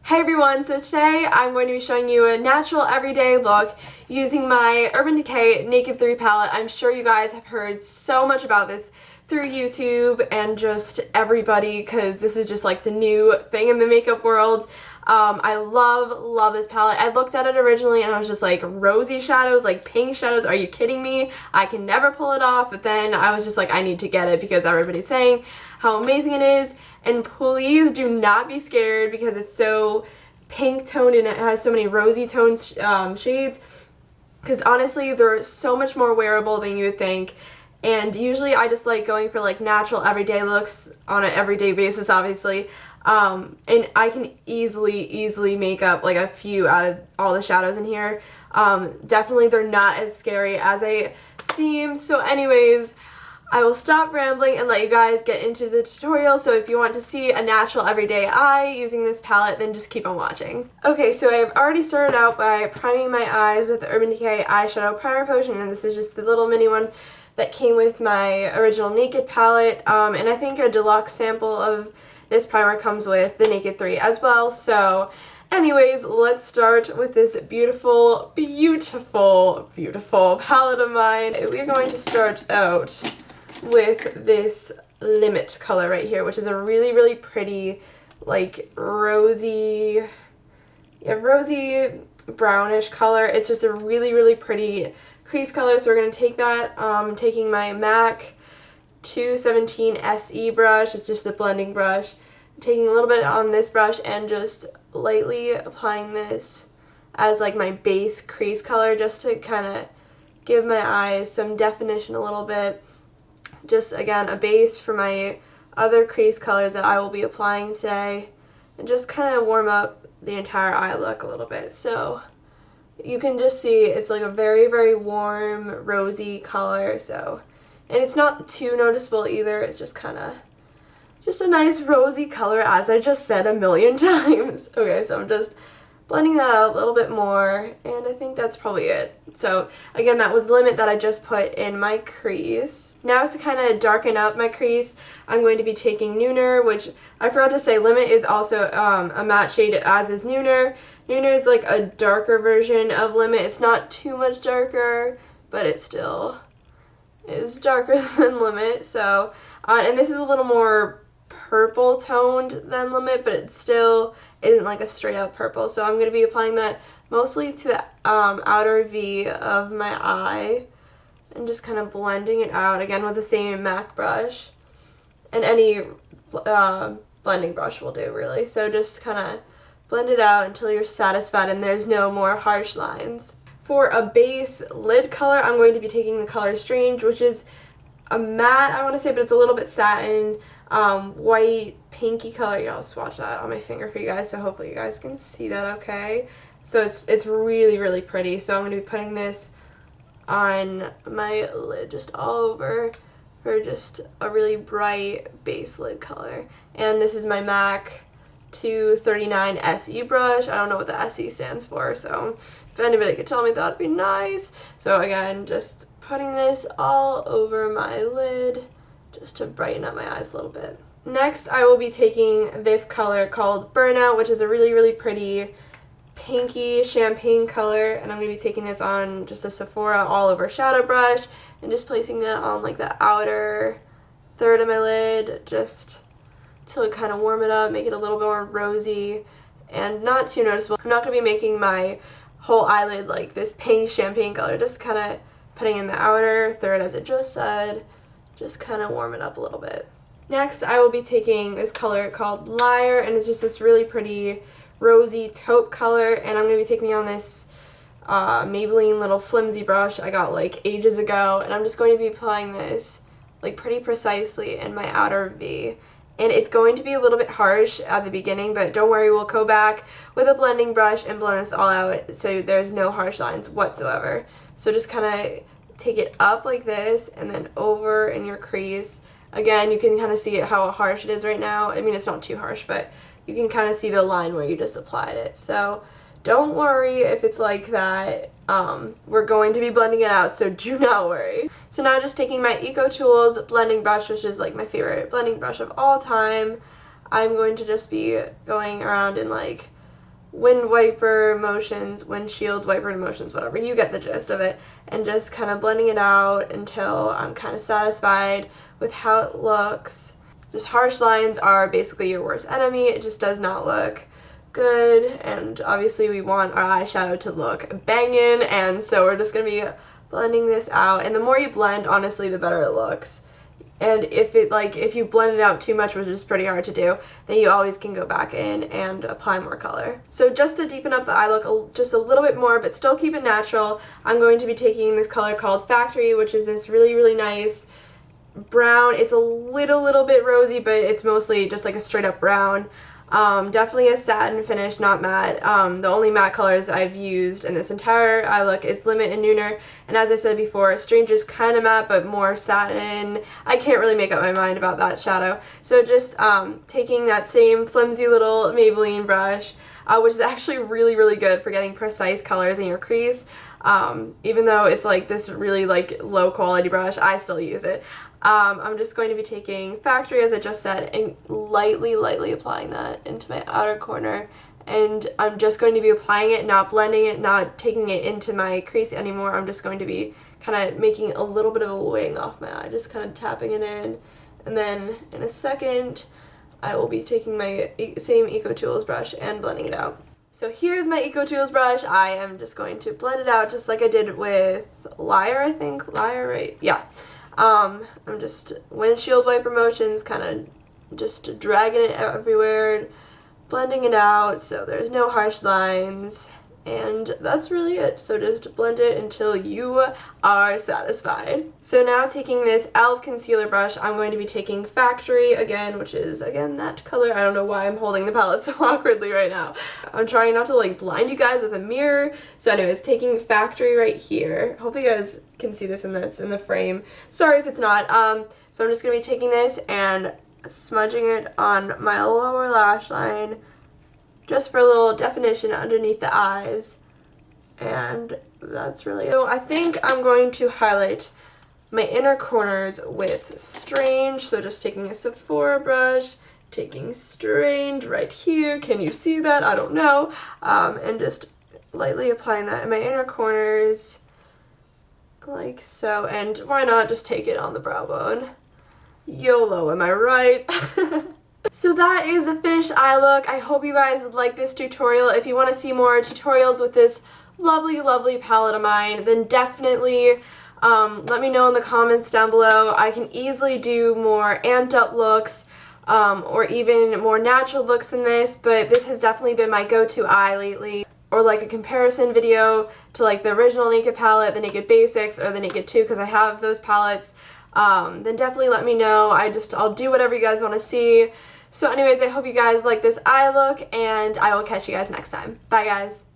Hey everyone, so today I'm going to be showing you a natural everyday look using my Urban Decay Naked 3 palette. I'm sure you guys have heard so much about this through YouTube and just everybody because this is just like the new thing in the makeup world. I love this palette. I looked at it originally and I was just like, rosy shadows, like pink shadows, are you kidding me? I can never pull it off, but then I was just like, I need to get it because everybody's saying how amazing it is. And please do not be scared because it's so pink toned and it has so many rosy toned shades, because honestly they're so much more wearable than you would think. And usually I just like going for like natural everyday looks on an everyday basis, obviously. And I can easily make up like a few out of all the shadows in here. Definitely they're not as scary as they seem. So anyways, I will stop rambling and let you guys get into the tutorial. So if you want to see a natural everyday eye using this palette, then just keep on watching. Okay, so I've already started out by priming my eyes with the Urban Decay eyeshadow primer potion, and this is just the little mini one that came with my original Naked palette, and I think a deluxe sample of this primer comes with the Naked 3 as well. So anyways, let's start with this beautiful palette of mine. We're going to start out with this Limit color right here, which is a really pretty like rosy brownish color. It's just a really pretty crease color. So we're going to take that, taking my MAC 217 SE brush. It's just a blending brush, taking a little bit on this brush and just lightly applying this as like my base crease color, just to kind of give my eyes some definition a little bit. Just again a base for my other crease colors that I will be applying today, and just kind of warm up the entire eye look a little bit. So you can just see it's like a very warm rosy color, so, and it's not too noticeable either. It's just kind of just a nice rosy color, as I just said a million times. Okay, so I'm just blending that out a little bit more, and I think that's probably it. So again, that was Limit that I just put in my crease. Now to kind of darken up my crease, I'm going to be taking Nooner, which I forgot to say, Limit is also a matte shade, as is Nooner. Nooner is like a darker version of Limit. It's not too much darker, but it still is darker than Limit. So, and this is a little more purple toned than Limit, but it still isn't like a straight up purple. So I'm going to be applying that mostly to the outer V of my eye and just kind of blending it out, again with the same MAC brush, and any blending brush will do really. So just kind of blend it out until you're satisfied and there's no more harsh lines. For a base lid color, I'm going to be taking the color Strange, which is a matte, I want to say, but it's a little bit satin, white pinky color. Yeah, I'll swatch that on my finger for you guys, so hopefully you guys can see that okay. So it's really pretty. So I'm going to be putting this on my lid just all over for just a really bright base lid color. And this is my MAC 239 SE brush. I don't know what the SE stands for, so if anybody could tell me, that'd be nice. So again, just putting this all over my lid just to brighten up my eyes a little bit. Next, I will be taking this color called Burnout, which is a really pretty pinky champagne color, and I'm going to be taking this on just a Sephora all over shadow brush and just placing that on like the outer third of my lid, just to kind of warm it up, make it a little bit more rosy and not too noticeable. I'm not going to be making my whole eyelid like this pink champagne color, just kind of putting in the outer third as it just said, just kind of warm it up a little bit. Next, I will be taking this color called Liar, and it's just this really pretty rosy taupe color, and I'm going to be taking it on this Maybelline little flimsy brush I got like ages ago, and I'm just going to be applying this like pretty precisely in my outer V. And it's going to be a little bit harsh at the beginning, but don't worry, we'll go back with a blending brush and blend this all out so there's no harsh lines whatsoever. So just kind of take it up like this and then over in your crease. Again, you can kind of see how harsh it is right now. I mean, it's not too harsh, but you can kind of see the line where you just applied it. So don't worry if it's like that. We're going to be blending it out, so do not worry. So now just taking my Eco Tools blending brush, which is like my favorite blending brush of all time, I'm going to just be going around and like wind wiper motions, windshield wiper motions, whatever. You get the gist of it. And just kind of blending it out until I'm kind of satisfied with how it looks. Just harsh lines are basically your worst enemy. It just does not look good, and obviously we want our eyeshadow to look banging, and so we're just going to be blending this out. And the more you blend, honestly, the better it looks. And if you blend it out too much, which is pretty hard to do, then you always can go back in and apply more color. So just to deepen up the eye look just a little bit more, but still keep it natural, I'm going to be taking this color called Factory, which is this really, really nice brown. It's a little bit rosy, but it's mostly just like a straight up brown. Definitely a satin finish, not matte. The only matte colors I've used in this entire eye look is Limit and Nooner, and as I said before, Stranger's kind of matte but more satin. I can't really make up my mind about that shadow. So just taking that same flimsy little Maybelline brush, which is actually really, really good for getting precise colors in your crease. Even though it's like this really like low quality brush, I still use it. I'm just going to be taking Factory, as I just said, and lightly applying that into my outer corner. And I'm just going to be applying it, not blending it, not taking it into my crease anymore. I'm just going to be kind of making a little bit of a wing off my eye, just kind of tapping it in. And then in a second, I will be taking my same Eco Tools brush and blending it out. So here's my Eco Tools brush. I am just going to blend it out just like I did with Liar, I think. Liar, right? Yeah. I'm just windshield wiper motions, kind of just dragging it everywhere, blending it out so there's no harsh lines, and that's really it. So just blend it until you are satisfied. So now taking this e.l.f. concealer brush, I'm going to be taking Factory again, which is, again, that color. I don't know why I'm holding the palette so awkwardly right now. I'm trying not to, like, blind you guys with a mirror. So anyways, taking Factory right here. Hopefully you guys can see this in the frame. Sorry if it's not. So I'm just going to be taking this and smudging it on my lower lash line, just for a little definition underneath the eyes, and that's really it. So I think I'm going to highlight my inner corners with Strange, so just taking a Sephora brush, taking Strange right here, can you see that? I don't know, and just lightly applying that in my inner corners, like so, and why not just take it on the brow bone? YOLO, am I right? So that is the finished eye look. I hope you guys like this tutorial. If you want to see more tutorials with this lovely, lovely palette of mine, then definitely let me know in the comments down below. I can easily do more amped up looks or even more natural looks than this, but this has definitely been my go-to eye lately. Or like a comparison video to like the original Naked palette, the Naked Basics, or the Naked 2, because I have those palettes. Then definitely let me know. I'll do whatever you guys want to see. So anyways, I hope you guys like this eye look, and I will catch you guys next time. Bye guys!